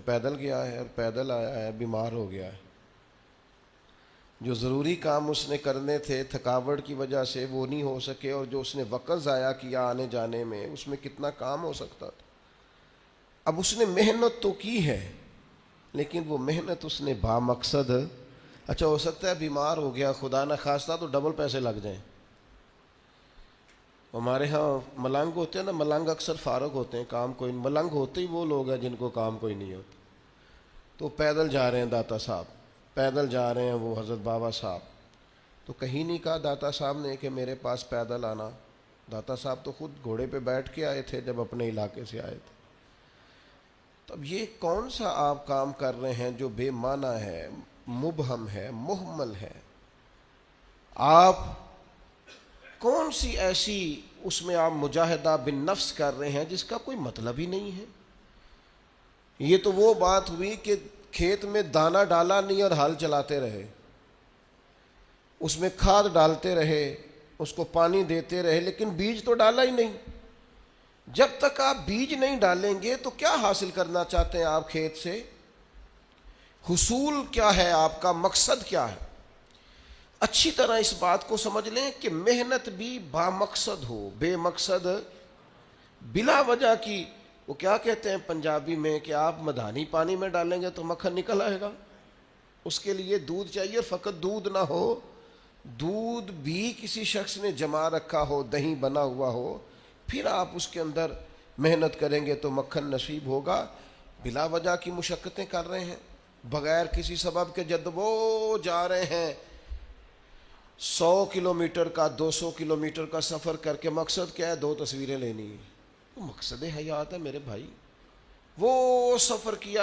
پیدل گیا ہے اور پیدل آیا ہے، بیمار ہو گیا ہے، جو ضروری کام اس نے کرنے تھے تھکاوٹ کی وجہ سے وہ نہیں ہو سکے، اور جو اس نے وقت ضائع کیا آنے جانے میں اس میں کتنا کام ہو سکتا تھا۔ اب اس نے محنت تو کی ہے لیکن وہ محنت اس نے با مقصد، اچھا ہو سکتا ہے بیمار ہو گیا خدا نہ خواستہ تو ڈبل پیسے لگ جائیں۔ ہمارے ہاں ملنگ ہوتے ہیں نا، ملنگ اکثر فارغ ہوتے ہیں، کام کوئی، ملنگ ہوتے ہی وہ لوگ ہیں جن کو کام کوئی نہیں ہوتا۔ تو پیدل جا رہے ہیں داتا صاحب، پیدل جا رہے ہیں وہ حضرت بابا صاحب، تو کہیں نہیں کہا داتا صاحب نے کہ میرے پاس پیدل آنا۔ داتا صاحب تو خود گھوڑے پہ بیٹھ کے آئے تھے جب اپنے علاقے سے آئے تھے۔ تب یہ کون سا آپ کام کر رہے ہیں جو بے معنی ہے، مبہم ہے، مہمل ہے؟ آپ کون سی ایسی اس میں آپ مجاہدہ بالنفس کر رہے ہیں جس کا کوئی مطلب ہی نہیں ہے؟ یہ تو وہ بات ہوئی کہ کھیت میں دانہ ڈالا نہیں اور ہل چلاتے رہے، اس میں کھاد ڈالتے رہے، اس کو پانی دیتے رہے، لیکن بیج تو ڈالا ہی نہیں۔ جب تک آپ بیج نہیں ڈالیں گے تو کیا حاصل کرنا چاہتے ہیں آپ کھیت سے؟ حصول کیا ہے آپ کا، مقصد کیا ہے؟ اچھی طرح اس بات کو سمجھ لیں کہ محنت بھی با مقصد ہو، بے مقصد بلا وجہ کی۔ وہ کیا کہتے ہیں پنجابی میں کہ آپ مدھانی پانی میں ڈالیں گے تو مکھن نکل آئے گا، اس کے لیے دودھ چاہیے، اور فقط دودھ نہ ہو، دودھ بھی کسی شخص نے جما رکھا ہو، دہی بنا ہوا ہو، پھر آپ اس کے اندر محنت کریں گے تو مکھن نصیب ہوگا۔ بلا وجہ کی مشقتیں کر رہے ہیں، بغیر کسی سبب کے جدبو جا رہے ہیں، 100 کلومیٹر کا 200 کلومیٹر کا سفر کر کے، مقصد کیا ہے؟ 2 تصویریں لینی ہے۔ مقصد حیات ہے میرے بھائی، وہ سفر کیا